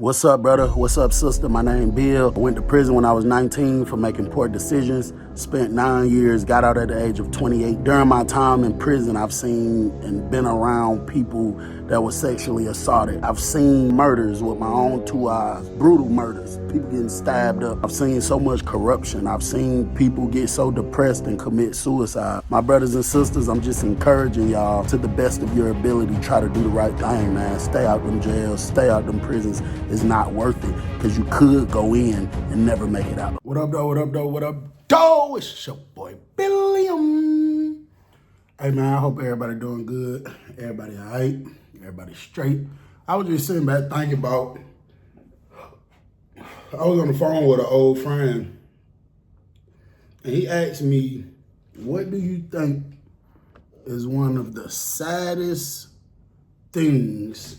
What's up, brother? What's up, sister? My name Bill. I went to prison when I was 19 for making poor decisions. Spent 9 years, got out at the age of 28. During my time in prison, I've seen and been around people that were sexually assaulted. I've seen murders with my own two eyes, brutal murders, people getting stabbed up. I've seen so much corruption. I've seen people get so depressed and commit suicide. My brothers and sisters, I'm just encouraging y'all to the best of your ability, try to do the right thing, man. Stay out them jails, stay out them prisons. It's not worth it because you could go in and never make it out. What up, though? What up, though? What up, though? It's your boy, Billiam. Hey, man, I hope everybody doing good. Everybody all right. Everybody straight. I was just sitting back thinking about, I was on the phone with an old friend, and he asked me, what do you think is one of the saddest things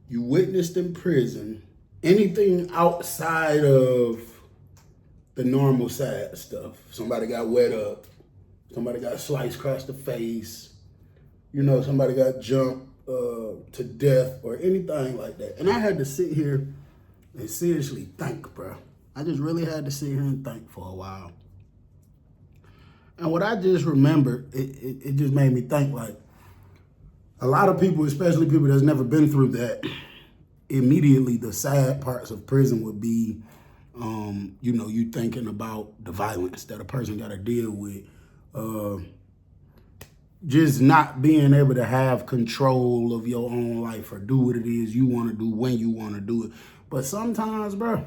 you witnessed in prison? Anything outside of the normal sad stuff. Somebody got wet up. Somebody got sliced across the face. You know, somebody got jumped to death or anything like that. And I had to sit here and seriously think, bro. I just really had to sit here and think for a while. And what I just remembered, it just made me think, like, a lot of people, especially people that's never been through that, immediately the sad parts of prison would be, you thinking about the violence that a person got to deal with, just not being able to have control of your own life or do what it is you want to do when you want to do it. But sometimes, bro,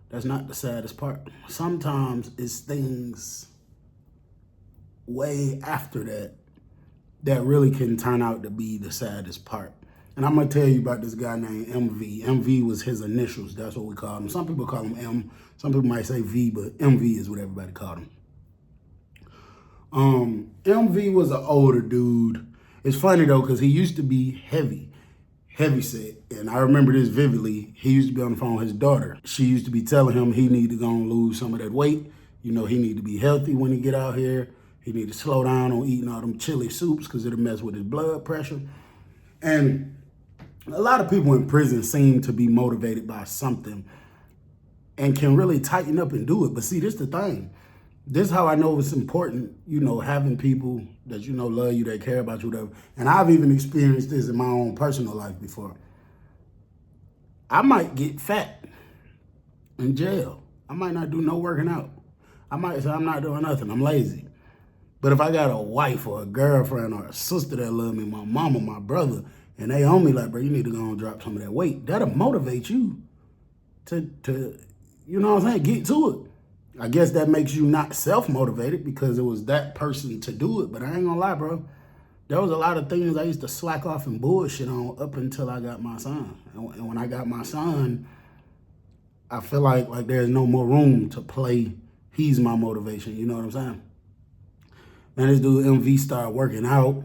that's not the saddest part. Sometimes it's things way after that really can turn out to be the saddest part. And I'm going to tell you about this guy named MV. MV was his initials. That's what we call him. Some people call him M. Some people might say V, but MV is what everybody called him. MV was an older dude. It's funny, though, because he used to be heavy set. And I remember this vividly. He used to be on the phone with his daughter. She used to be telling him he needed to go and lose some of that weight. You know, he needed to be healthy when he get out here. He needed to slow down on eating all them chili soups because it'll mess with his blood pressure. And a lot of people in prison seem to be motivated by something and can really tighten up and do it. But see, this is the thing. This is how I know it's important, having people that love you, that care about you, whatever. And I've even experienced this in my own personal life before. I might get fat in jail. I might not do no working out. I might say I'm not doing nothing. I'm lazy. But if I got a wife or a girlfriend or a sister that love me, my mama, my brother, and they on me like, bro, you need to go and drop some of that weight, that'll motivate you to get to it. I guess that makes you not self-motivated because it was that person to do it. But I ain't gonna lie, bro. There was a lot of things I used to slack off and bullshit on up until I got my son. And when I got my son, I feel like there's no more room to play. He's my motivation, you know what I'm saying? Man, this dude MV started working out.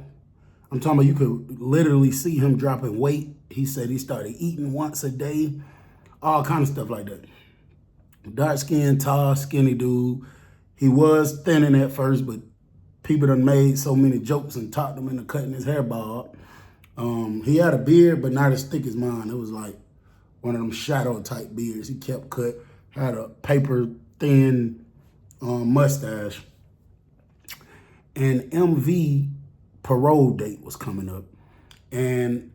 I'm talking about you could literally see him dropping weight. He said he started eating once a day, all kind of stuff like that. Dark skinned, tall, skinny dude. He was thinning at first, but people done made so many jokes and talked him into cutting his hair bald. He had a beard, but not as thick as mine. It was like one of them shadow type beards. He kept cut, had a paper thin mustache. And MV parole date was coming up. And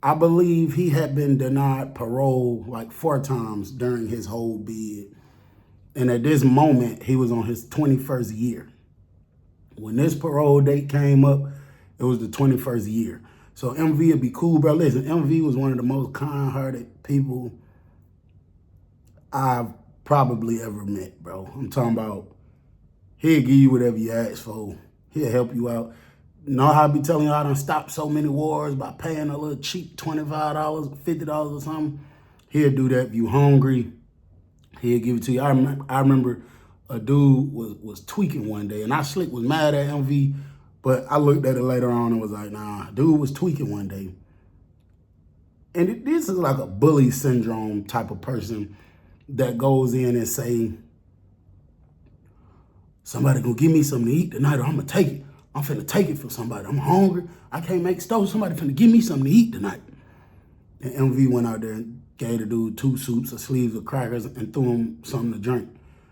I believe he had been denied parole like 4 times during his whole bid. And at this moment, he was on his 21st year. When this parole date came up, it was the 21st year. So MV would be cool, bro. Listen, MV was one of the most kind-hearted people I've probably ever met, bro. I'm talking about he'll give you whatever you ask for. He'll help you out. Know how I be telling you I done stopped so many wars by paying a little cheap $25, $50 or something? He'll do that if you hungry. He'll give it to you. I remember a dude was tweaking one day, and I slick was mad at MV, but I looked at it later on and was like, nah, dude was tweaking one day. And this is like a bully syndrome type of person that goes in and say, somebody gonna give me something to eat tonight or I'm gonna take it. I'm finna take it from somebody. I'm hungry. I can't make stove. Somebody finna give me something to eat tonight. And MV went out there and gave the dude 2 soups, a sleeve of crackers, and threw him something to drink.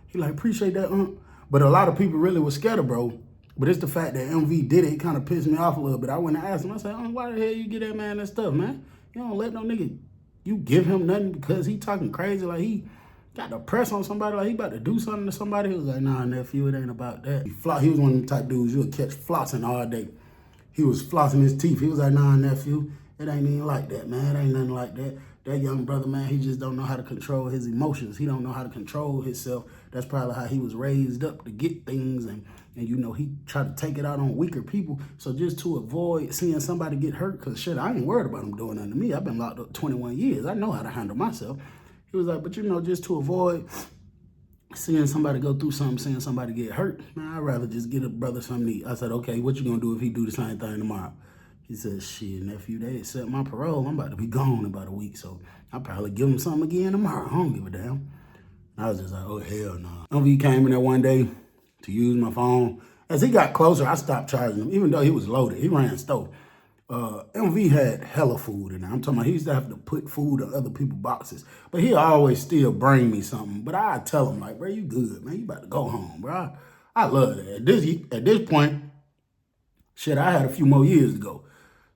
He like, appreciate that, But a lot of people really was scared of bro. But it's the fact that MV did it, kind of pissed me off a little bit. I went and asked him, I said, why the hell you get that man that stuff, man? You don't let no nigga, you give him nothing because he talking crazy, like he got the press on somebody, like he about to do something to somebody. He was like, nah, nephew, it ain't about that. He was one of them type dudes you would catch flossing all day. He was flossing his teeth. He was like, nah, nephew, it ain't even like that, man. It ain't nothing like that. That young brother, man, he just don't know how to control his emotions. He don't know how to control himself. That's probably how he was raised up to get things. And you know, he tried to take it out on weaker people. So just to avoid seeing somebody get hurt, because shit, I ain't worried about him doing nothing to me. I've been locked up 21 years. I know how to handle myself. He was like, but you know, just to avoid seeing somebody go through something, seeing somebody get hurt, man, I'd rather just get a brother something to eat. I said, okay, what you gonna do if he do the same thing tomorrow? He said, shit, nephew, they accept my parole. I'm about to be gone in about a week, so I'll probably give him something again tomorrow. I don't give a damn. And I was just like, oh, hell no. MV came in there one day to use my phone. As he got closer, I stopped charging him, even though he was loaded. He ran stove. MV had hella food in there. I'm talking about he used to have to put food in other people's boxes. But he always still bring me something. But I tell him, like, bro, you good, man. You about to go home, bro. I love that. At this point, shit, I had a few more years to go.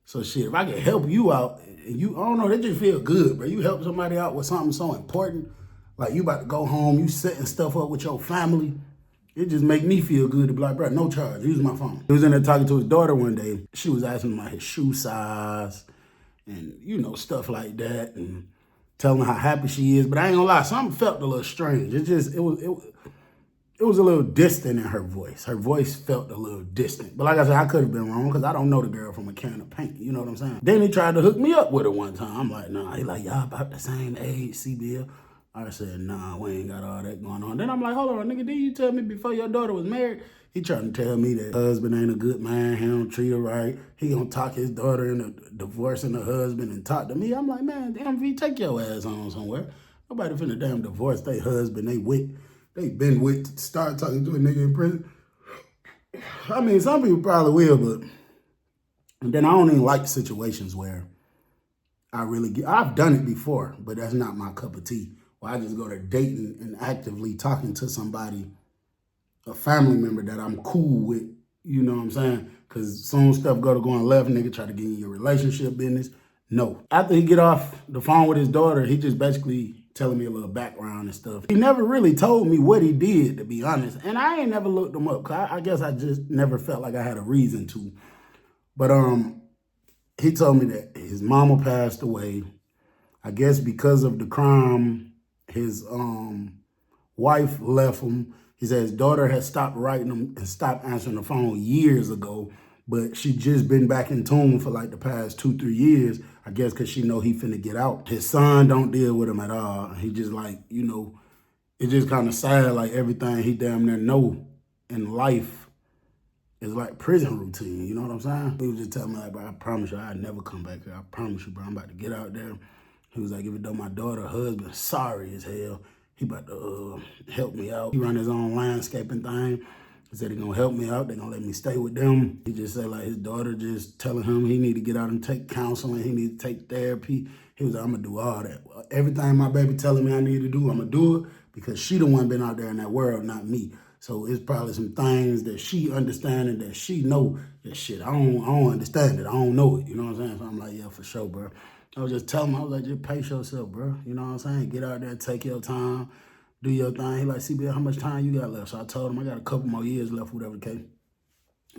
So shit, if I can help you out, and I don't know, that just feel good, bro. You help somebody out with something so important, like you about to go home, you setting stuff up with your family. It just make me feel good to be like, bro, no charge, use my phone. He was in there talking to his daughter one day. She was asking him about his shoe size and, you know, stuff like that, and telling her how happy she is. But I ain't gonna lie, something felt a little strange. It was a little distant in her voice. Her voice felt a little distant. But like I said, I could have been wrong because I don't know the girl from a can of paint. You know what I'm saying? Then he tried to hook me up with her one time. I'm like, nah. He like, y'all about the same age, CBL. I said, nah, we ain't got all that going on. Then I'm like, hold on, nigga, didn't you tell me before your daughter was married? He trying to tell me that husband ain't a good man. He don't treat her right. He gonna talk his daughter into divorcing the husband and talk to me. I'm like, man, MV, take your ass on somewhere. Nobody finna damn divorce their husband. They been with to start talking to a nigga in prison. I mean, some people probably will, but then I don't even like situations where I've done it before, but that's not my cup of tea. Where I just go to dating and actively talking to somebody, a family member that I'm cool with, you know what I'm saying? Because soon stuff going left, nigga try to get in your relationship business. No. After he get off the phone with his daughter, he just basically telling me a little background and stuff. He never really told me what he did, to be honest. And I ain't never looked him up, because I guess I just never felt like I had a reason to. But he told me that his mama passed away. I guess because of the crime, his wife left him. He said his daughter had stopped writing him and stopped answering the phone years ago, but she just been back in tune for like the past 2-3 years, I guess because she know he finna get out. His son don't deal with him at all. He just like, you know, it's just kind of sad, like everything he damn near know in life is like prison routine, you know what I'm saying? He was just telling me like, bro, I promise you I'd never come back here. I promise you, bro, I'm about to get out there. He was like, even though my daughter, husband, sorry as hell, he about to help me out. He run his own landscaping thing. He said he gonna help me out. They gonna let me stay with them. He just said like his daughter just telling him he need to get out and take counseling. He need to take therapy. He was like, I'm gonna do all that. Everything my baby telling me I need to do, I'm gonna do it because she the one been out there in that world, not me. So it's probably some things that she understand and that she know that shit. I don't understand it. I don't know it. You know what I'm saying? So I'm like, yeah, for sure, bro. I was just telling him, I was like, just pace yourself, bro. You know what I'm saying? Get out there, take your time, do your thing. He like, CBL, how much time you got left? So I told him I got a couple more years left, whatever the case.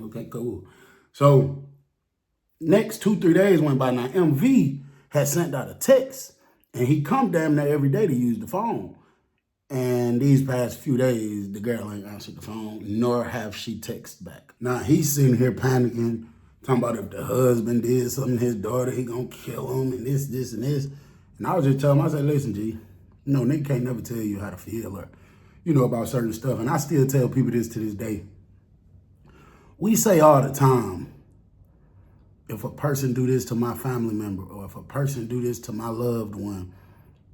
Okay, cool. So next 2-3 days went by. Now MV had sent out a text, and he come damn near every day to use the phone. And these past few days, the girl ain't answered the phone, nor have she texted back. Now he's sitting here panicking, talking about if the husband did something to his daughter, he gonna kill him, and this, and this. And I was just telling him, I said, listen, G, you know, nigga can't never tell you how to feel or, you know, about certain stuff. And I still tell people this to this day. We say all the time, if a person do this to my family member, or if a person do this to my loved one,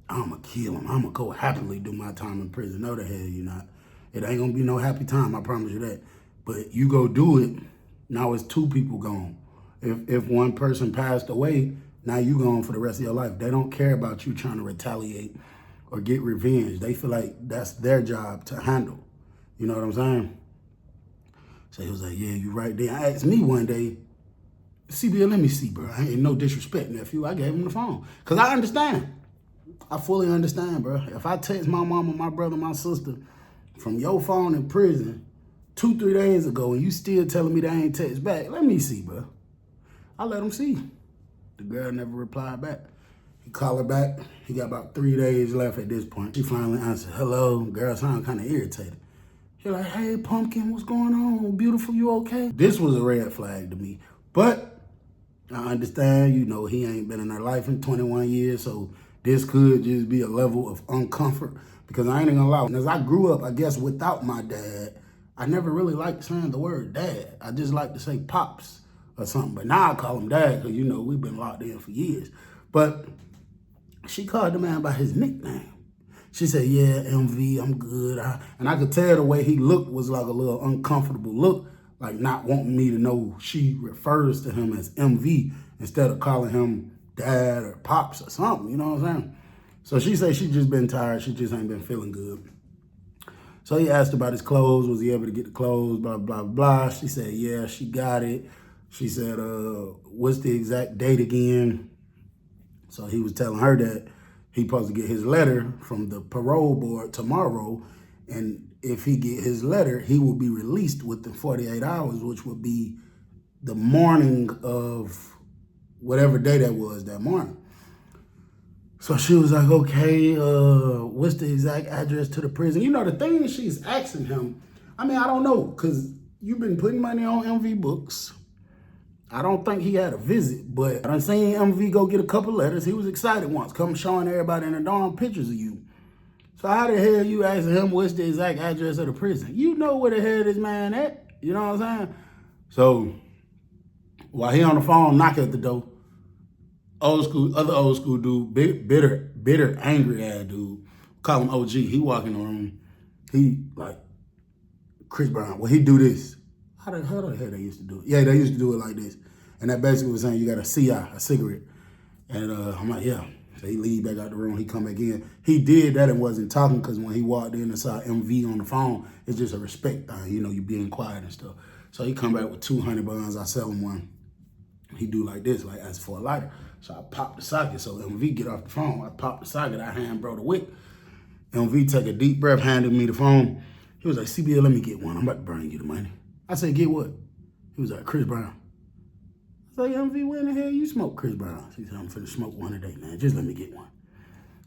I'ma kill him. I'ma go happily do my time in prison. No, the hell you not. It ain't gonna be no happy time, I promise you that. But you go do it, now it's 2 people gone. If one person passed away, Now you gone for the rest of your life. They don't care about you trying to retaliate or get revenge. They feel like that's their job to handle. You know what I'm saying? So he was like, yeah, you right there. I asked me one day, CBL, let me see, bro. I ain't no disrespect, nephew. I gave him the phone. Because I understand. I fully understand, bro. If I text my mama, my brother, my sister from your phone in prison 2-3 days ago and you still telling me they ain't text back, let me see, bro. I let him see. The girl never replied back. He called her back. He got about 3 days left at this point. She finally answered, hello. Girl sounded kind of irritated. He like, hey, Pumpkin, what's going on? Beautiful, you okay? This was a red flag to me. But I understand, you know, he ain't been in her life in 21 years, so this could just be a level of uncomfort because I ain't gonna lie. As I grew up, I guess, without my dad, I never really liked saying the word dad. I just like to say pops or something. But now I call him dad because, you know, we've been locked in for years. But she called the man by his nickname. She said, yeah, MV, I'm good. And I could tell the way he looked was like a little uncomfortable look, like not wanting me to know she refers to him as MV instead of calling him dad or pops or something, you know what I'm saying? So she said she just been tired. She just ain't been feeling good. So he asked about his clothes. Was he able to get the clothes, blah, blah, blah. She said, yeah, she got it. She said, what's the exact date again? So he was telling her that he supposed to get his letter from the parole board tomorrow. And if he get his letter, he will be released within 48 hours, which would be the morning of whatever day that was that morning. So she was like, okay, what's the exact address to the prison? You know, the thing she's asking him, I mean, I don't know, because you've been putting money on MV books. I don't think he had a visit, but I seen MV go get a couple letters. He was excited once, come showing everybody in the dorm pictures of you. So how the hell you asking him what's the exact address of the prison? You know where the hell this man at. You know what I'm saying? So while he on the phone, knock at the door, other old school dude, bitter, angry ass dude, call him OG. He walk in the room. He like, Chris Brown, well, he do this. How the hell they used to do it? Yeah, they used to do it like this. And that basically was saying you got a CI, a cigarette. And I'm like, yeah. So he leave back out the room, he come back in. He did that and wasn't talking because when he walked in and saw MV on the phone, it's just a respect thing, you know, you being quiet and stuff. So he come back with 200 buns, I sell him one. He do like this, like ask for a lighter. So I pop the socket. So MV get off the phone, I pop the socket, I hand bro the wick. MV take a deep breath, handed me the phone. He was like, CBL, let me get one. I'm about to bring you the money. I said, get what? He was like, Chris Brown. I said, MV, where in the hell you smoke Chris Brown? He said, I'm finna smoke one today, man. Just let me get one.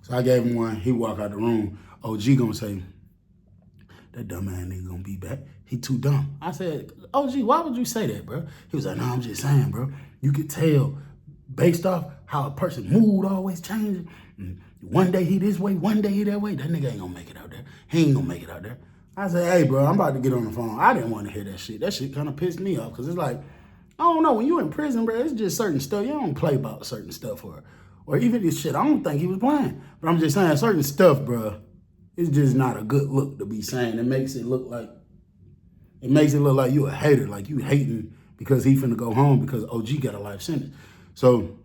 So I gave him one. He walked out the room. OG gonna say, that dumb man nigga gonna be back. He too dumb. I said, OG, why would you say that, bro? He was like, no, I'm just saying, bro. You could tell based off how a person's mood always changes. One day he this way, one day he that way. That nigga ain't gonna make it out there. He ain't gonna make it out there. I said, hey, bro, I'm about to get on the phone. I didn't want to hear that shit. That shit kind of pissed me off because it's like, I don't know, when you in prison, bro, it's just certain stuff. You don't play about certain stuff or even this shit. I don't think he was playing. But I'm just saying certain stuff, bro, it's just not a good look to be saying. It makes it look like you a hater, like you hating because he finna go home because OG got a life sentence. So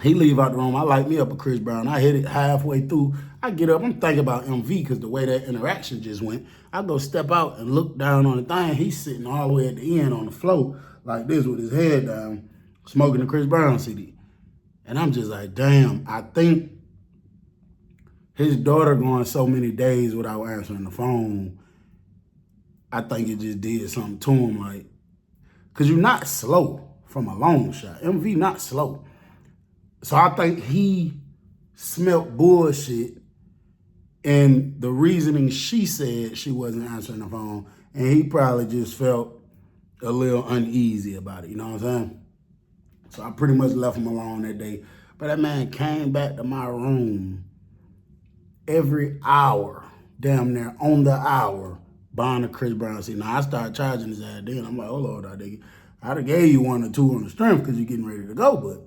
he leave out the room. I light me up a Chris Brown. I hit it halfway through. I get up. I'm thinking about MV because the way that interaction just went. I go step out and look down on the thing. He's sitting all the way at the end on the floor like this with his head down, smoking the Chris Brown CD. And I'm just like, damn, I think his daughter going so many days without answering the phone, I think it just did something to him. Like, because you're not slow from a long shot. MV not slow. So I think he smelt bullshit and the reasoning she said she wasn't answering the phone, and he probably just felt a little uneasy about it, you know what I'm saying? So I pretty much left him alone that day. But that man came back to my room every hour, damn near on the hour, buying a Chris Brown CD. Now I started charging his ass then. I'm like, oh Lord, I'd have gave you 1 or 2 on the strength because you're getting ready to go, but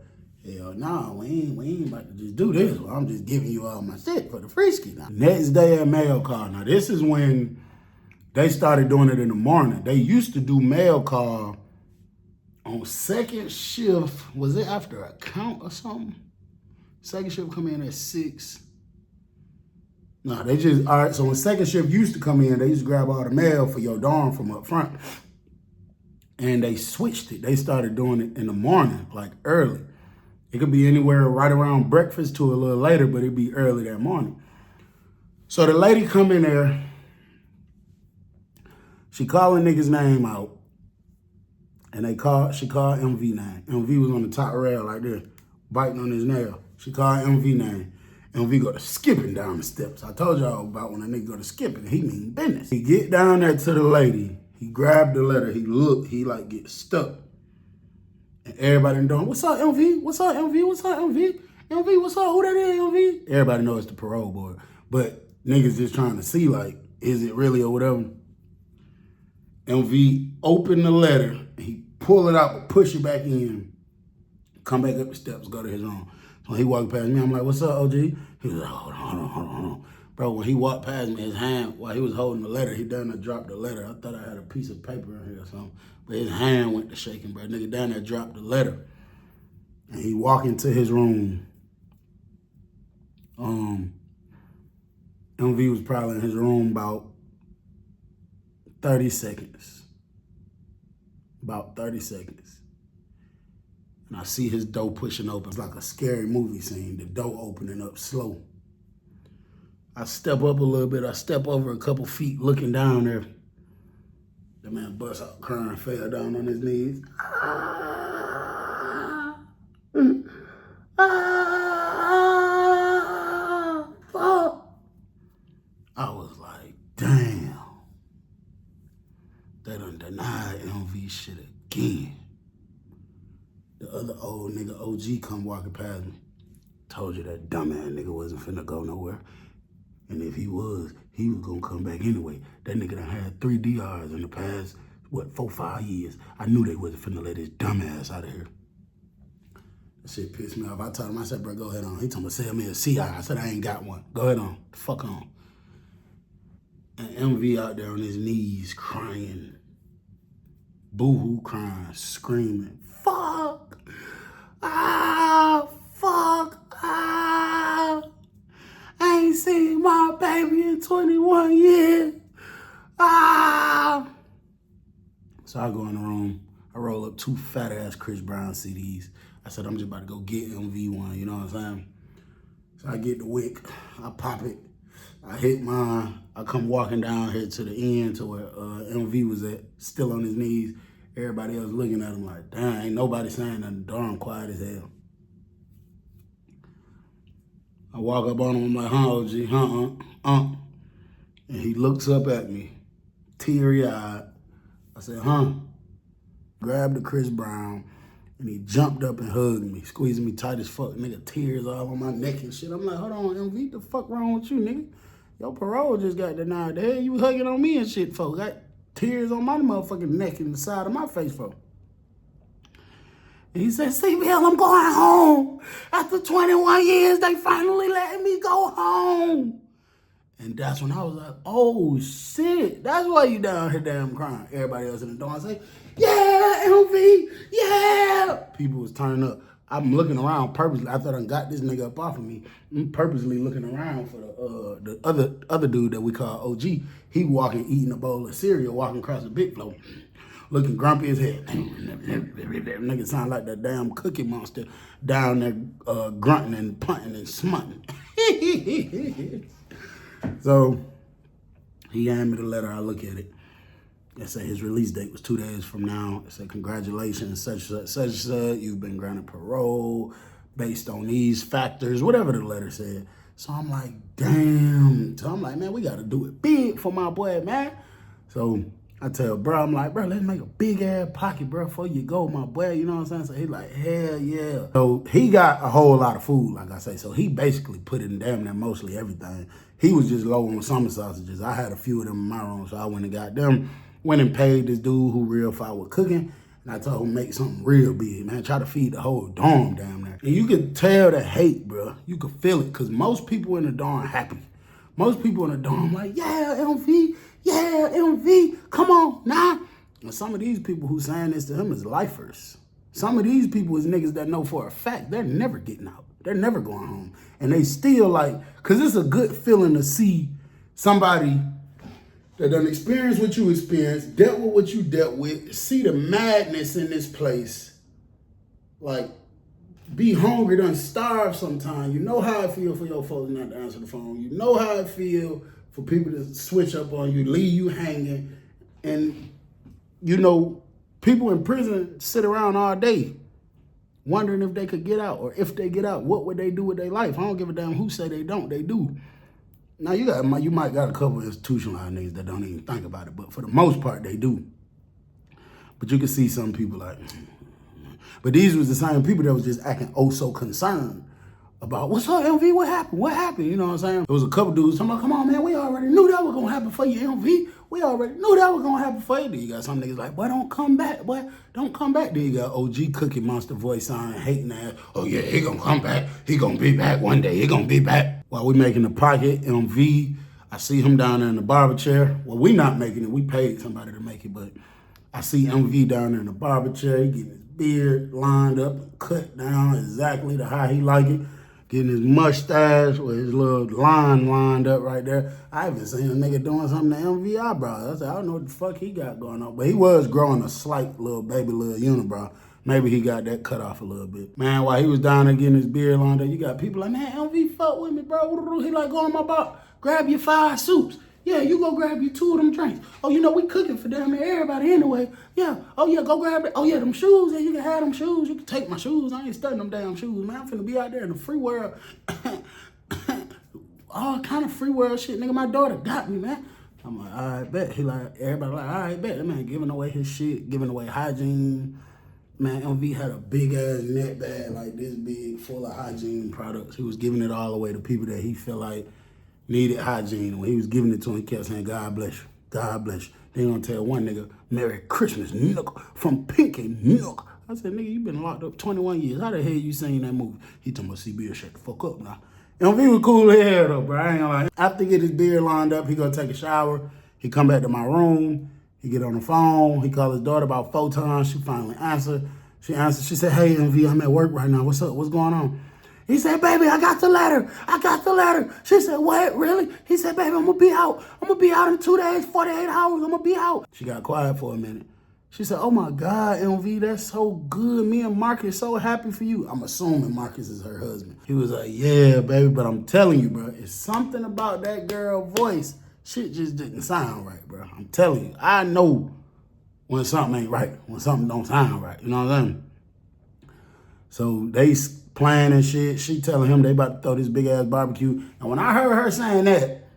hell no, we ain't about to just do this. Well, I'm just giving you all my shit for the free ski now. Next day at mail call. Now this is when they started doing it in the morning. They used to do mail call On second shift, was it after a count or something? Second shift come in at 6. No, they just, all right, so when second shift used to come in, they used to grab all the mail for your dorm from up front. And they switched it. They started doing it in the morning, like early. It could be anywhere right around breakfast to a little later, but it'd be early that morning. So the lady come in there, she calling niggas' name out. And she called MV name. MV was on the top rail like this, biting on his nail. She called MV name. MV go to skipping down the steps. I told y'all about when a nigga go to skipping, he mean business. He get down there to the lady. He grabbed the letter. He looked. He like get stuck. And everybody in the door, what's up, MV? What's up, MV? What's up, MV? MV, what's up? Who that is, MV? Everybody knows it's the parole board. But niggas just trying to see, like, is it really or whatever? MV opened the letter, and he pull it out, push it back in, come back up the steps, go to his room. So he walked past me, I'm like, what's up, OG? He was like, hold on. Bro, when he walked past me, his hand, while he was holding the letter, he done to drop the letter. I thought I had a piece of paper in here or something. But his hand went to shaking, bro. Nigga down there dropped the letter. And he walked into his room. MV was probably in his room about 30 seconds. About 30 seconds. And I see his door pushing open. It's like a scary movie scene, the door opening up slow. I step up a little bit. I step over a couple feet looking down there. The man bust out crying, fell down on his knees. Fuck. I was like, damn. They done denied MV shit again. The other old nigga, OG, come walking past me. Told you that dumbass nigga wasn't finna go nowhere. And if he was gonna come back anyway. That nigga done had 3 DRs in the past, 4-5 years. I knew they wasn't finna let his dumb ass out of here. That shit pissed me off. I told him, I said, bro, go ahead on. He told me, sell me a CI. I said, I ain't got one. Go ahead on. The fuck on. And MV out there on his knees crying. Boo-hoo crying, screaming. Fuck! Ah! Fuck! Ah! I ain't seen my baby in 21 years. Ah! So I go in the room. I roll up 2 fat-ass Chris Brown CDs. I said, I'm just about to go get MV one, you know what I'm saying? So I get the wick. I pop it. I hit mine. I come walking down here to the end to where MV was at, still on his knees. Everybody else looking at him like, damn, ain't nobody saying nothing. Darn quiet as hell. I walk up on him, I'm like, OG, And he looks up at me, teary-eyed. I said, Grabbed the Chris Brown, and he jumped up and hugged me, squeezing me tight as fuck. Nigga, tears all on my neck and shit. I'm like, hold on, MV, the fuck wrong with you, nigga? Your parole just got denied. The hell you hugging on me and shit for? Got tears on my motherfucking neck and the side of my face for? And he said, CBL, I'm going home. After 21 years, they finally let me go home. And that's when I was like, oh, shit. That's why you down here damn crying. Everybody else in the door, I say, yeah, LV, yeah. People was turning up. I'm looking around purposely. I thought I got this nigga up off of me. I'm purposely looking around for the other dude that we call OG. He walking, eating a bowl of cereal, walking across the big floor. Looking grumpy as hell. Nigga sound like that damn Cookie Monster down there grunting and punting and smutting. So he handed me the letter. I look at it. It said his release date was 2 days from now. It said, congratulations, such and such. You've been granted parole based on these factors, whatever the letter said. So I'm like, damn. So I'm like, man, we got to do it big for my boy, man. So I tell bro, I'm like, bro, let's make a big ass pocket, bro, before you go, my boy. You know what I'm saying? So he like, hell yeah. So he got a whole lot of food, like I say. So he basically put in damn near mostly everything. He was just low on summer sausages. I had a few of them in my room, so I went and got them. Went and paid this dude who real fire with cooking. And I told him, make something real big, man. Try to feed the whole dorm down there. And you could tell the hate, bro. You could feel it, because most people in the dorm happy. Most people in the dorm like, yeah, MV, come on, nah. And some of these people who saying this to him is lifers. Some of these people is niggas that know for a fact they're never getting out. They're never going home. And they still like, cause it's a good feeling to see somebody that done experienced what you experienced, dealt with what you dealt with, see the madness in this place. Like, be hungry, done starve sometimes. You know how it feel for your folks not to answer the phone. You know how it feel for people to switch up on you, leave you hanging. And, you know, people in prison sit around all day wondering if they could get out, or if they get out, what would they do with their life? I don't give a damn who say they don't, they do. Now, you might got a couple of institutionalized niggas that don't even think about it, but for the most part, they do. But you can see some people like, but these was the same people that was just acting oh so concerned about, what's up, LV, what happened? What happened? You know what I'm saying? There was a couple dudes talking about, come on, man, we already knew that was gonna happen for you, LV. We already knew that was gonna happen for you. Then you got some niggas like, boy, don't come back, boy, don't come back. Then you got OG Cookie Monster voice on, hating ass, oh yeah, he gonna come back. He gonna be back one day, he gonna be back. While we making the pocket, MV, I see him down there in the barber chair. Well, we not making it, we paid somebody to make it, but I see MV down there in the barber chair, he getting his beard lined up, cut down exactly to how he like it. Getting his mustache with his little line lined up right there. I haven't seen a nigga doing something to MV eyebrows. I said, I don't know what the fuck he got going on. But he was growing a slight little baby little unibrow. Maybe he got that cut off a little bit. Man, while he was down there getting his beard lined up, you got people like, man, MV fuck with me, bro. He like, go on my bar, grab your 5 soups. Yeah, you go grab you 2 of them drinks. Oh, you know, we cooking for damn near everybody anyway. Yeah. Oh, yeah, go grab it. Oh, yeah, them shoes. Yeah, you can have them shoes. You can take my shoes. I ain't studying them damn shoes, man. I'm finna be out there in the free world. All kind of free world shit. Nigga, my daughter got me, man. I'm like, all right, bet. He like, everybody like, all right, bet. That man giving away his shit, giving away hygiene. Man, MV had a big-ass net bag like this big, full of hygiene products. He was giving it all away to people that he felt like needed hygiene. When he was giving it to him, he kept saying, God bless you, God bless you. Then gonna tell one nigga, Merry Christmas, Nook, from Pinky, Nook. I said, nigga, you been locked up 21 years. How the hell you seen that movie? He told me, CB, shut the fuck up now. MV was cool as hell though, bro. I ain't gonna lie. After he get his beard lined up, he gonna take a shower. He come back to my room. He get on the phone. He called his daughter about 4 times. She finally answered. She answered. She said, hey, MV, I'm at work right now. What's up? What's going on? He said, baby, I got the letter. I got the letter. She said, what, really? He said, baby, I'm gonna be out. I'm gonna be out in 2 days, 48 hours. I'm gonna be out. She got quiet for a minute. She said, oh my God, MV, that's so good. Me and Marcus so happy for you. I'm assuming Marcus is her husband. He was like, yeah, baby, but I'm telling you, bro, it's something about that girl voice. Shit just didn't sound right, bro. I'm telling you, I know when something ain't right, when something don't sound right. You know what I'm saying? So they playing and shit. She telling him they about to throw this big ass barbecue. And when I heard her saying that,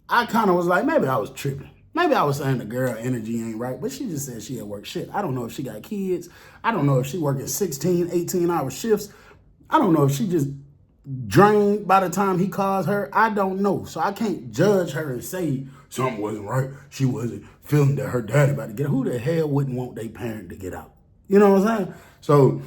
I kind of was like, maybe I was tripping. Maybe I was saying the girl energy ain't right, but she just said she at work. Shit, I don't know if she got kids. I don't know if she working 16, 18-hour shifts. I don't know if she just drained by the time he calls her. I don't know. So I can't judge her and say something wasn't right. She wasn't feeling that her daddy about to get out. Who the hell wouldn't want their parent to get out? You know what I'm saying? So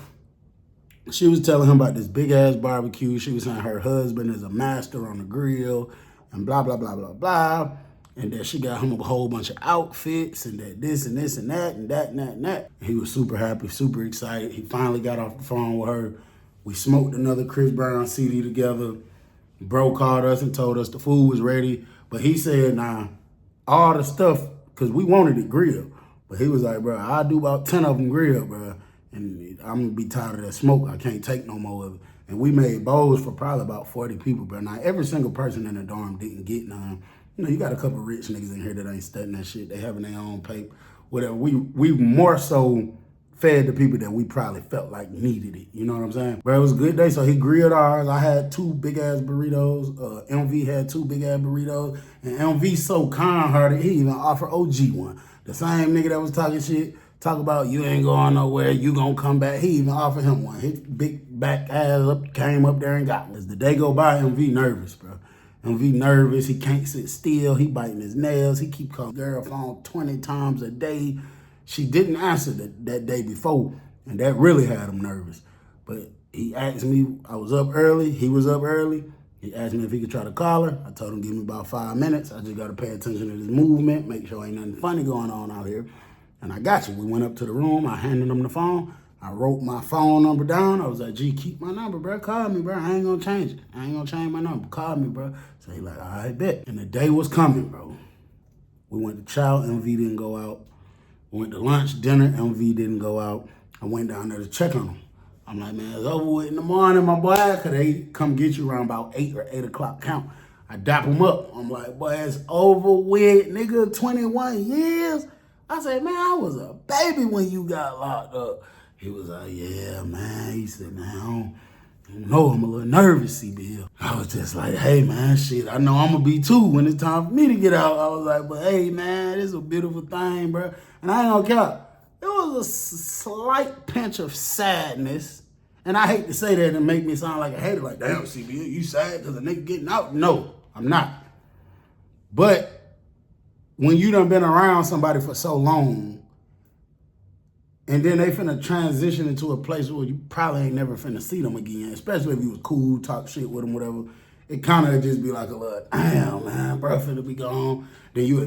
she was telling him about this big ass barbecue. She was saying her husband is a master on the grill and blah, blah, blah, blah, blah. And that she got him a whole bunch of outfits and that this and this and that and that and that and that. He was super happy, super excited. He finally got off the phone with her. We smoked another Chris Brown CD together. Bro called us and told us the food was ready. But he said, nah, all the stuff, because we wanted it grilled. But he was like, bro, I'll do about 10 of them grilled, bro. And I'm going to be tired of that smoke. I can't take no more of it. And we made bowls for probably about 40 people, bro. Now, every single person in the dorm didn't get none. You know, you got a couple rich niggas in here that ain't studying that shit. They having their own paper, whatever. We more so fed the people that we probably felt like needed it. You know what I'm saying? But it was a good day, so he grilled ours. I had 2 big-ass burritos. MV had 2 big-ass burritos. And MV so kind-hearted, he even offered OG one. The same nigga that was talking shit, talk about you ain't going nowhere, you gonna come back. He even offered him one. His big back ass up, came up there and got one. As the day go by, MV nervous, bro. MV nervous, he can't sit still, he biting his nails, he keep calling girl phone 20 times a day. She didn't answer that day before, and that really had him nervous. But he asked me, I was up early, he was up early. He asked me if he could try to call her. I told him give me about 5 minutes. I just gotta pay attention to this movement, make sure ain't nothing funny going on out here. And I got you. We went up to the room. I handed him the phone. I wrote my phone number down. I was like, G, keep my number, bro. Call me, bro. I ain't gonna change it. I ain't gonna change my number. Call me, bro. So he like, all right, bet. And the day was coming, bro. We went to chow, MV didn't go out. We went to lunch, dinner, MV didn't go out. I went down there to check on him. I'm like, man, it's over with in the morning, my boy. Cause they come get you around about 8 or 8 o'clock count. I dap him up. I'm like, boy, it's over with, nigga, 21 years. I said, man, I was a baby when you got locked up. He was like, yeah, man. He said, man, I don't know, I'm a little nervous, CBL. I was just like, hey, man, shit, I know I'm gonna be too when it's time for me to get out. I was like, but hey, man, this is a beautiful thing, bro. And I ain't gonna cap. It was a slight pinch of sadness. And I hate to say that and make me sound like a hater, like, damn, CBL, you sad because a nigga getting out? No, I'm not. But when you done been around somebody for so long, and then they finna transition into a place where you probably ain't never finna see them again, especially if you was cool, talk shit with them, whatever. It kind of just be like a little, damn, man, bro, finna be gone. Then you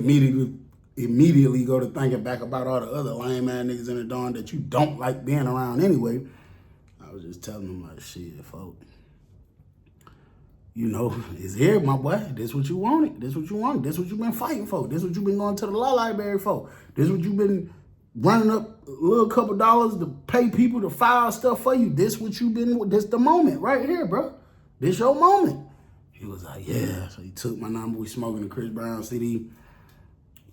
immediately go to thinking back about all the other lame ass niggas in the dawn that you don't like being around anyway. I was just telling them like, shit, folks. You know, it's here, my boy. This what you wanted. This what you wanted. This what you been fighting for. This what you been going to the law library for. This what you been running up a little couple dollars to pay people to file stuff for you. This what you been, this the moment right here, bro. This your moment. He was like, yeah. So he took my number. We smoking the Chris Brown CD.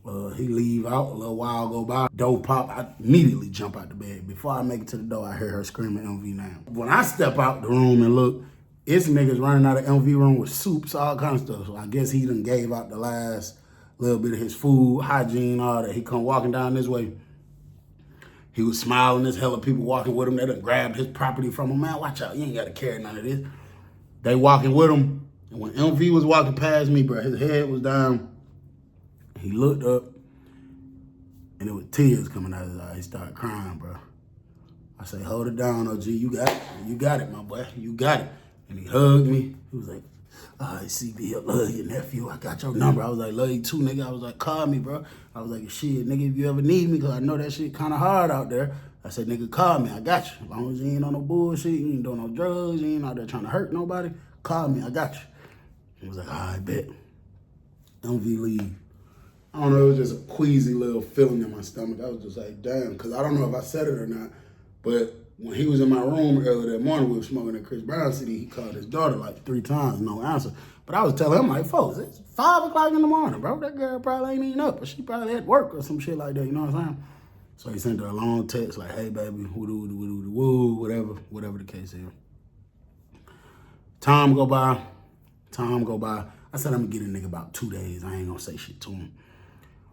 He leave out, a little while go by. Door pop, I immediately jump out the bed. Before I make it to the door, I hear her screaming MV now. When I step out the room and look, it's niggas running out of MV room with soups, all kinds of stuff. So I guess he done gave out the last little bit of his food, hygiene, all that. He come walking down this way. He was smiling, there's hella people walking with him. They done grabbed his property from him. Man, watch out, you ain't gotta carry none of this. They walking with him. And when MV was walking past me, bro, his head was down. He looked up, and it was tears coming out of his eyes. He started crying, bro. I say, hold it down, OG. You got it. You got it, my boy. You got it. And he hugged me. He was like, all right, CB, I love you, nephew. I got your number. I was like, love you too, nigga. I was like, call me, bro. I was like, shit, nigga, if you ever need me, because I know that shit kind of hard out there. I said, nigga, call me. I got you. As long as you ain't on no bullshit, you ain't doing no drugs, you ain't out there trying to hurt nobody, call me. I got you. He was like, all right, bet. MV leave. I don't know, it was just a queasy little feeling in my stomach. I was just like, damn, because I don't know if I said it or not, but when he was in my room earlier that morning, we were smoking at Chris Brown CD, he called his daughter like 3 times, no answer. But I was telling him, like, folks, it's 5 o'clock in the morning, bro. That girl probably ain't even up, or she probably at work or some shit like that, you know what I'm saying? So he sent her a long text like, hey, baby, woo, whatever the case is. Time go by. I said, I'm gonna get a nigga about 2 days. I ain't gonna say shit to him.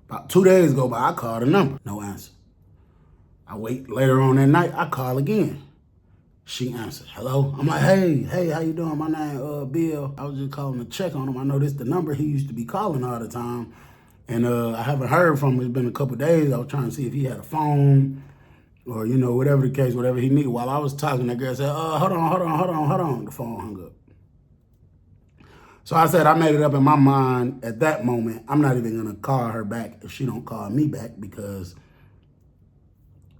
About 2 days go by, I call the number, no answer. I wait later on that night, I call again. She answered, hello? I'm like, hey, how you doing? My name Bill. I was just calling to check on him. I know this the number he used to be calling all the time. And I haven't heard from him. It's been a couple days. I was trying to see if he had a phone or, you know, whatever the case, whatever he needed. While I was talking, that girl said, hold on. The phone hung up. So I said, I made it up in my mind at that moment, I'm not even gonna call her back if she don't call me back, because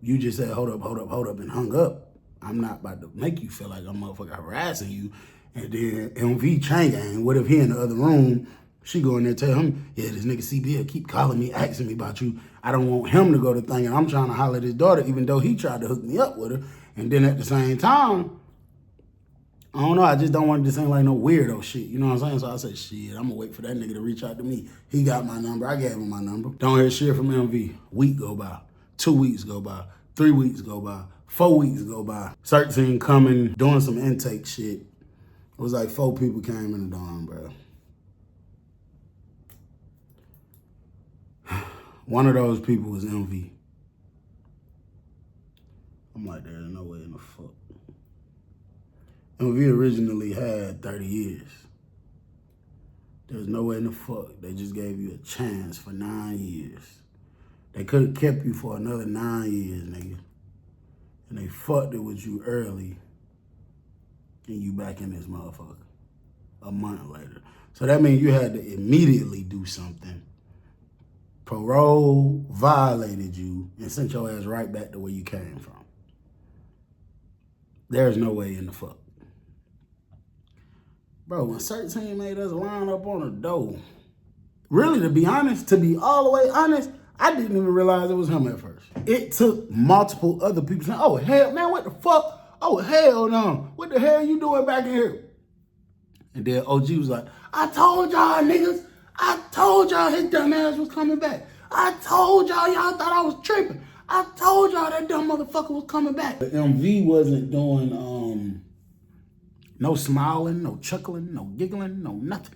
you just said, hold up, and hung up. I'm not about to make you feel like I'm motherfucking harassing you. And then MV chain gang, what if he in the other room, she go in there and tell him, yeah, this nigga CBL keep calling me, asking me about you. I don't want him to go to thing, and I'm trying to holler at his daughter, even though he tried to hook me up with her. And then at the same time, I don't know, I just don't want it to seem like no weirdo shit, you know what I'm saying? So I said, shit, I'm gonna wait for that nigga to reach out to me. He got my number, I gave him my number. Don't hear shit from MV. Week go by, 2 weeks go by, 3 weeks go by, 4 weeks go by. Search team coming, doing some intake shit. It was like 4 people came in the dorm, bro. One of those people was MV. I'm like, there's no way in the fuck. MV originally had 30 years. There's no way in the fuck. They just gave you a chance for 9 years. They could have kept you for another 9 years, nigga. And they fucked it with you early. And you back in this motherfucker a month later. So that means you had to immediately do something Parole violated you and sent your ass right back to where you came from. There's no way in the fuck. Bro, when 13 made us line up on a door, really, to be honest, to be all the way honest, I didn't even realize it was him at first. It took multiple other people saying, oh, hell, man, what the fuck? Oh, hell no. What the hell you doing back in here? And then OG was like, I told y'all niggas. I told y'all his dumb ass was coming back. I told y'all thought I was tripping. I told y'all that dumb motherfucker was coming back. The MV wasn't doing no smiling, no chuckling, no giggling, no nothing.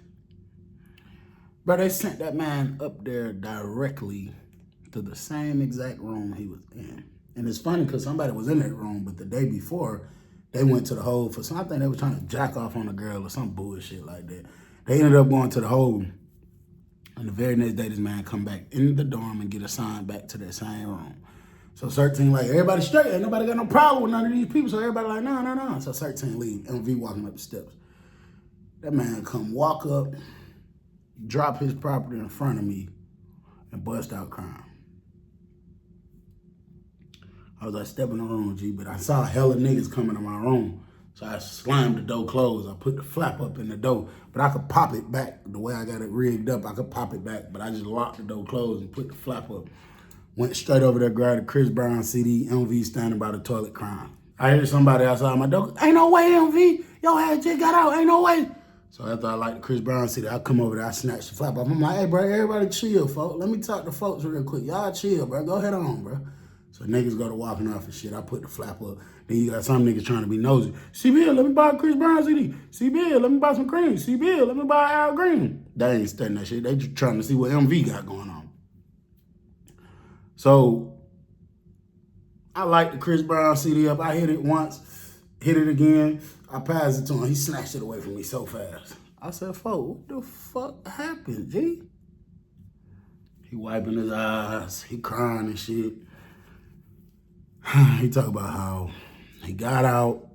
But they sent that man up there directly to the same exact room he was in. And it's funny because somebody was in that room, but the day before, they went to the hole for something. I think they were trying to jack off on a girl or some bullshit like that. They ended up going to the hole. And the very next day, this man come back in the dorm and get assigned back to that same room. So 13 like, everybody straight. Ain't nobody got no problem with none of these people. So everybody like, no. So 13 leave. MV walking up the steps. That man come walk up, drop his property in front of me, and bust out crying. I was like, step in the room, G, but I saw hella niggas coming to my room. So I slammed the door closed. I put the flap up in the door, but I could pop it back the way I got it rigged up. I could pop it back, but I just locked the door closed and put the flap up. Went straight over there, grabbed the Chris Brown CD, MV standing by the toilet crying. I hear somebody outside my door, ain't no way, MV. Your ass just got out, ain't no way. So after I like the Chris Brown CD, I come over there, I snatch the flap off. I'm like, hey, bro, everybody chill, folks. Let me talk to folks real quick. Y'all chill, bro. Go ahead on, bro. So niggas go to walking off and shit. I put the flap up. Then you got some niggas trying to be nosy. CBL, let me buy a Chris Brown CD. CBL, let me buy some cream. CBL, let me buy Al Green. They ain't studying that shit. They just trying to see what MV got going on. So I like the Chris Brown CD up. I hit it once, hit it again. I passed it to him. He snatched it away from me so fast. I said, "Fo, what the fuck happened, G?" He wiping his eyes. He crying and shit. He talk about how he got out.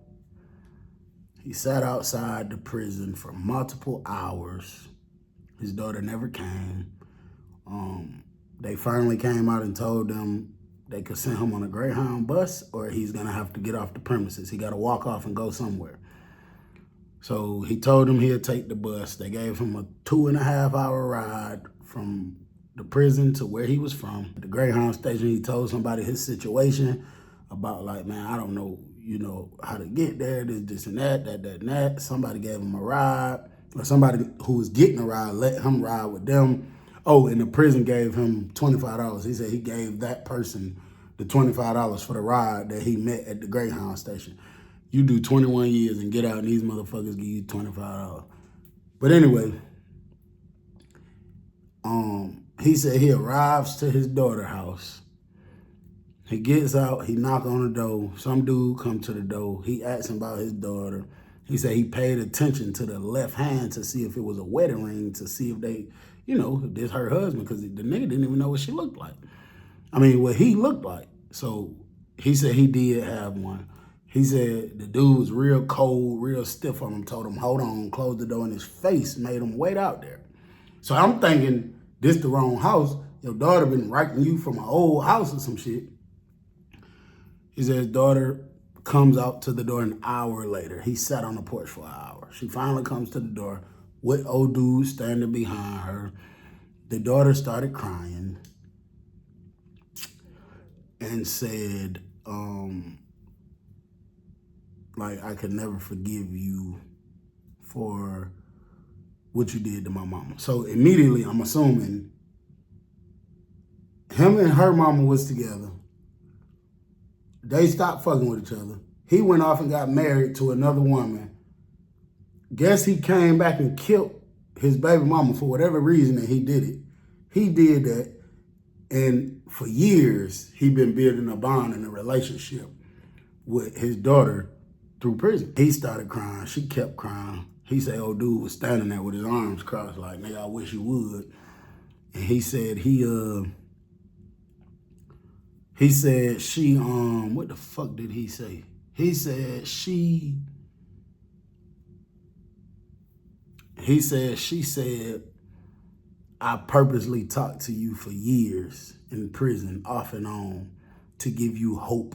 He sat outside the prison for multiple hours. His daughter never came. They finally came out and told them they could send him on a Greyhound bus or he's gonna have to get off the premises. He gotta walk off and go somewhere. So he told them he'd take the bus. They gave him a 2.5-hour ride from the prison to where he was from. At the Greyhound station, he told somebody his situation about like, man, I don't know, how to get there, this and that, and that. Somebody gave him a ride, or somebody who was getting a ride let him ride with them. Oh, and the prison gave him $25. He said he gave that person the $25 for the ride that he met at the Greyhound station. You do 21 years and get out and these motherfuckers give you $25. But anyway, he said he arrives to his daughter's house. He gets out, he knock on the door. Some dude come to the door. He asks him about his daughter. He said he paid attention to the left hand to see if it was a wedding ring, to see if they, if this her husband, because the nigga didn't even know what she looked like. I mean, what he looked like. So he said he did have one. He said the dude was real cold, real stiff on him, told him, hold on, closed the door in his face, made him wait out there. So I'm thinking, this the wrong house. Your daughter been writing you from an old house or some shit. He said his daughter comes out to the door an hour later. He sat on the porch for an hour. She finally comes to the door with old dude standing behind her. The daughter started crying and said, I could never forgive you for what you did to my mama. So immediately, I'm assuming him and her mama was together. They stopped fucking with each other. He went off and got married to another woman. Guess he came back and killed his baby mama for whatever reason, and he did it. He did that, and for years, he been building a bond and a relationship with his daughter through prison. He started crying. She kept crying. He said, old dude was standing there with his arms crossed like, nigga, I wish you would. And he said she, what the fuck did he say? He said she said I purposely talked to you for years in prison, off and on, to give you hope,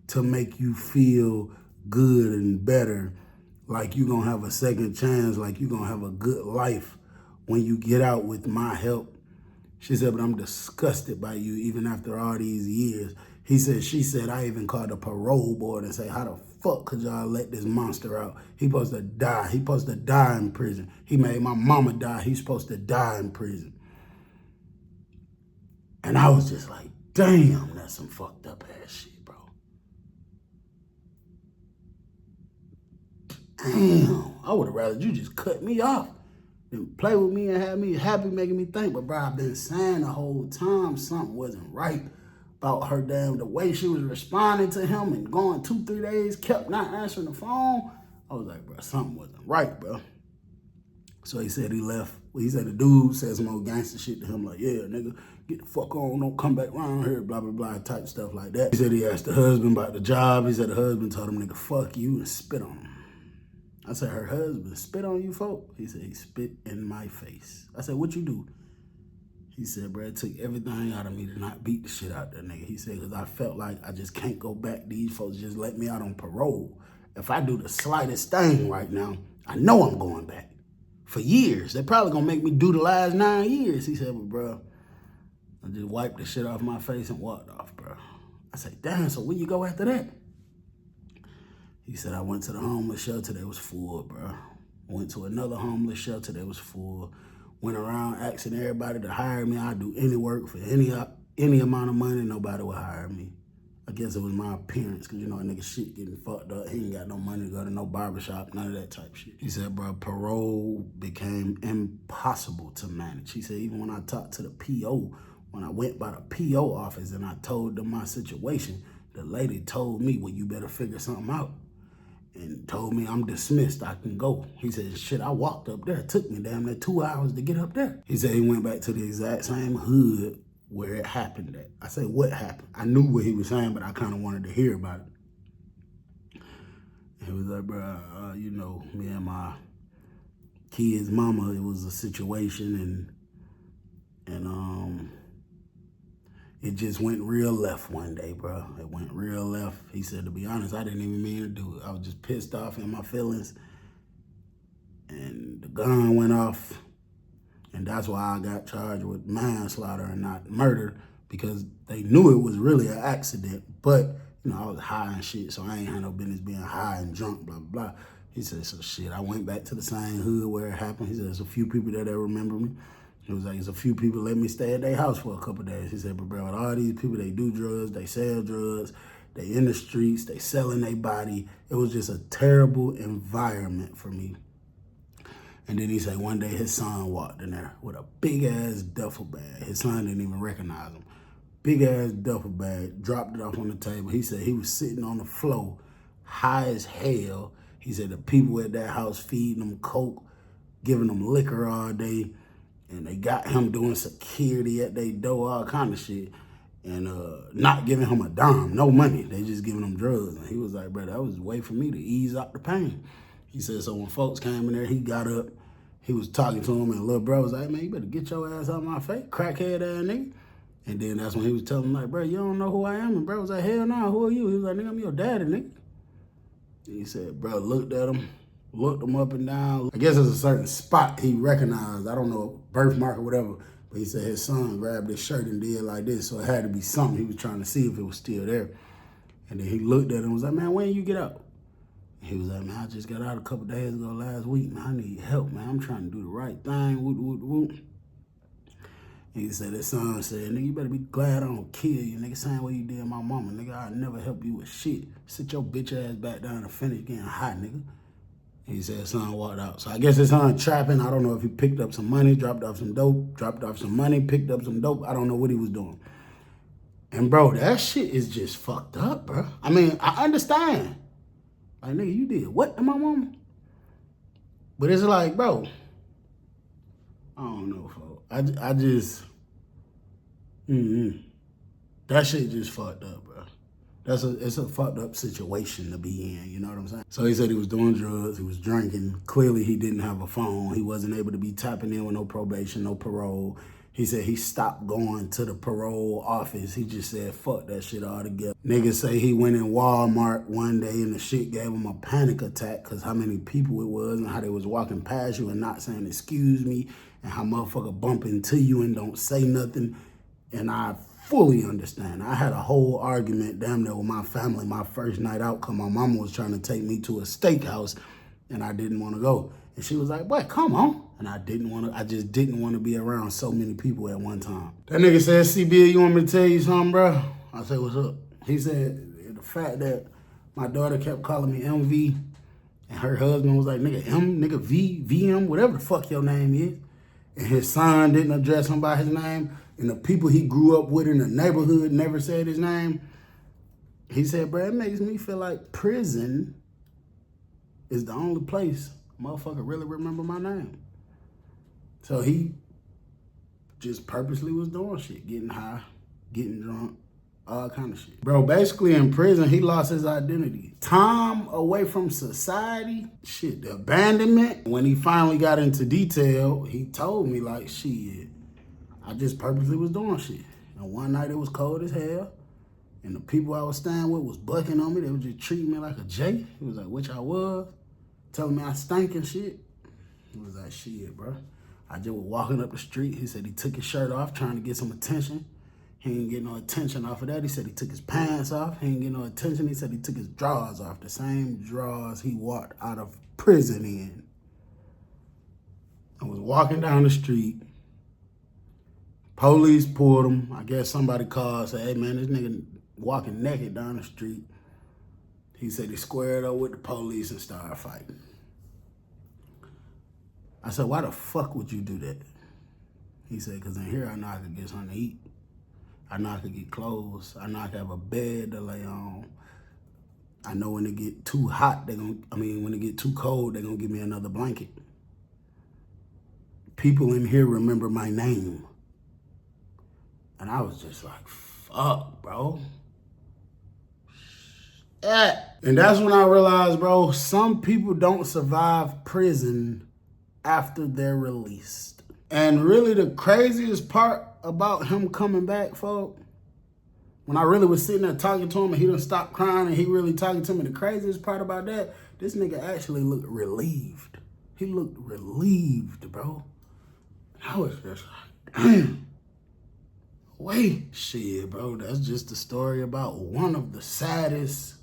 to make you feel good and better, like you're gonna have a second chance, like you're gonna have a good life when you get out with my help. She said, but I'm disgusted by you even after all these years. She said, I even called the parole board and say, how the fuck could y'all let this monster out? He supposed to die. He supposed to die in prison. He made my mama die. He's supposed to die in prison. And I was just like, damn, that's some fucked up ass shit, bro. Damn, I would have rather you just cut me off than play with me and have me happy, making me think. But bro, I've been saying the whole time something wasn't right about her. Damn, the way she was responding to him and going 2-3 days, kept not answering the phone. I was like, bro, something wasn't right, bro. So he said he left. Well, he said the dude said some old gangster shit to him, like, yeah, nigga, get the fuck on, don't come back around here, blah, blah, blah, type stuff like that. He said he asked the husband about the job. He said the husband told him, nigga, fuck you, and spit on him. I said, her husband spit on you, folk? He said, he spit in my face. I said, what you do? He said, bro, it took everything out of me to not beat the shit out that nigga. He said, because I felt like I just can't go back. These folks just let me out on parole. If I do the slightest thing right now, I know I'm going back. For years. They're probably going to make me do the last 9 years. He said, well, bro, I just wiped the shit off my face and walked off, bro. I said, damn, so where you go after that? He said, I went to the homeless shelter, they was full, bro. Went to another homeless shelter, they was full. Went around asking everybody to hire me. I'd do any work for any amount of money, nobody would hire me. I guess it was my appearance, because, you know, a nigga shit getting fucked up. He ain't got no money to go to no barbershop, none of that type shit. He said, bro, parole became impossible to manage. He said, even when I talked to the PO, when I went by the PO office and I told them my situation, the lady told me, well, you better figure something out. And told me I'm dismissed, I can go. He said, shit, I walked up there. It took me damn near 2 hours to get up there. He said he went back to the exact same hood where it happened at. I said, what happened? I knew what he was saying, but I kind of wanted to hear about it. He was like, bro, you know, me and my kid's mama, it was a situation and it just went real left one day, bro. It went real left. He said, to be honest, I didn't even mean to do it. I was just pissed off in my feelings. And the gun went off. And that's why I got charged with manslaughter and not murder, because they knew it was really an accident. But, you know, I was high and shit, so I ain't had no business being high and drunk, blah, blah, blah. He said, so shit, I went back to the same hood where it happened. He said, there's a few people there that remember me. He was like, there's a few people let me stay at their house for a couple of days. He said, but bro, all these people, they do drugs, they sell drugs, they in the streets, they selling their body. It was just a terrible environment for me. And then he said one day his son walked in there with a big ass duffel bag. His son didn't even recognize him. Big ass duffel bag, dropped it off on the table. He said he was sitting on the floor, high as hell. He said the people at that house feeding them coke, giving them liquor all day. And they got him doing security at their door, all kind of shit. And not giving him a dime, no money. They just giving him drugs. And he was like, bro, that was a way for me to ease out the pain. He said, so when folks came in there, he got up. He was talking to him, and little bro was like, man, you better get your ass out of my face, crackhead ass nigga. And then that's when he was telling him, like, bro, you don't know who I am? And bro was like, hell no, who are you? He was like, nigga, I'm your daddy, nigga. And he said, bro looked at him, looked him up and down. I guess there's a certain spot he recognized. I don't know, birthmark or whatever. But he said his son grabbed his shirt and did like this. So it had to be something. He was trying to see if it was still there. And then he looked at him and was like, man, when you get out? And he was like, man, I just got out a couple days ago last week. Man, I need help, man. I'm trying to do the right thing. Woot, woot, woot. And he said, his son said, nigga, you better be glad I don't kill you, nigga. Same way you did my mama, nigga. I'd never help you with shit. Sit your bitch ass back down and finish getting hot, nigga. He said his son walked out. So I guess his son trapping. I don't know if he picked up some money, dropped off some dope, dropped off some money, picked up some dope. I don't know what he was doing. And bro, that shit is just fucked up, bro. I mean, I understand. Like, nigga, you did what to my mama? But it's like, bro, I don't know, folks. I just, that shit just fucked up, bro. It's a fucked up situation to be in, you know what I'm saying? So he said he was doing drugs, he was drinking. Clearly he didn't have a phone. He wasn't able to be tapping in with no probation, no parole. He said he stopped going to the parole office. He just said, fuck that shit altogether. Niggas say he went in Walmart one day and the shit gave him a panic attack because how many people it was and how they was walking past you and not saying excuse me and how motherfucker bump into you and don't say nothing. And I fully understand. I had a whole argument damn near with my family my first night out because my mama was trying to take me to a steakhouse and I didn't want to go. And she was like, boy, come on. And I just didn't want to be around so many people at one time. That nigga said, CB, you want me to tell you something, bro? I said, what's up? He said, the fact that my daughter kept calling me MV and her husband was like, nigga M, nigga V, VM, whatever the fuck your name is. And his son didn't address him by his name. And the people he grew up with in the neighborhood never said his name. He said, bro, it makes me feel like prison is the only place a motherfucker really remember my name. So he just purposely was doing shit, getting high, getting drunk, all kind of shit. Bro, basically in prison, he lost his identity. Time away from society, shit, the abandonment. When he finally got into detail, he told me like, shit, I just purposely was doing shit. And one night it was cold as hell, and the people I was staying with was bucking on me. They was just treating me like a J. He was like, which I was, telling me I stank and shit. He was like, shit, bro. I just was walking up the street. He said he took his shirt off trying to get some attention. He didn't get no attention off of that. He said he took his pants off. He didn't get no attention. He said he took his drawers off, the same drawers he walked out of prison in. I was walking down the street. Police pulled him. I guess somebody called, said, hey man, this nigga walking naked down the street. He said he squared up with the police and started fighting. I said, why the fuck would you do that? He said, because in here I know I could get something to eat. I know I could get clothes. I know I could have a bed to lay on. I know when it get too hot, when it get too cold, they're gonna give me another blanket. People in here remember my name. And I was just like, fuck, bro. Yeah. And that's when I realized, bro, some people don't survive prison after they're released. And really the craziest part about him coming back, folks, when I really was sitting there talking to him and he done stopped crying and he really talking to me, the craziest part about that, this nigga actually looked relieved. He looked relieved, bro. I was just like, damn. Wait, shit, bro, that's just a story about one of the saddest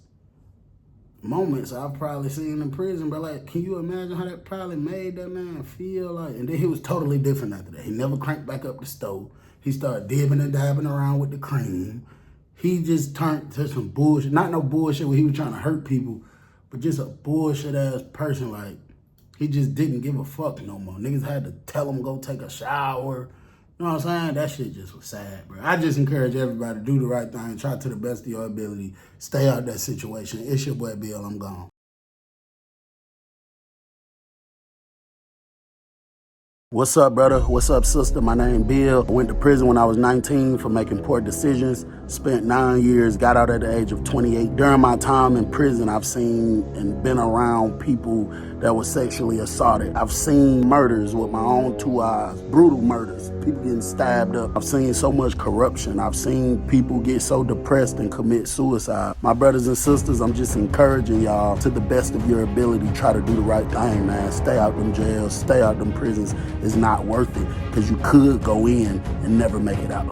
moments I've probably seen in prison, but like, can you imagine how that probably made that man feel like? And then he was totally different after that. He never cranked back up the stove. He started dibbing and dabbing around with the cream. He just turned to some bullshit. Not no bullshit where he was trying to hurt people, but just a bullshit ass person. Like, he just didn't give a fuck no more. Niggas had to tell him go take a shower. You know what I'm saying? That shit just was sad, bro. I just encourage everybody to do the right thing. Try to the best of your ability. Stay out of that situation. It's your boy Bill. I'm gone. What's up, brother? What's up, sister? My name Bill. I went to prison when I was 19 for making poor decisions. Spent 9 years, got out at the age of 28. During my time in prison, I've seen and been around people that were sexually assaulted. I've seen murders with my own 2 eyes, brutal murders, people getting stabbed up. I've seen so much corruption. I've seen people get so depressed and commit suicide. My brothers and sisters, I'm just encouraging y'all to the best of your ability, try to do the right thing, man. Stay out them jails, stay out them prisons. It's not worth it because you could go in and never make it out.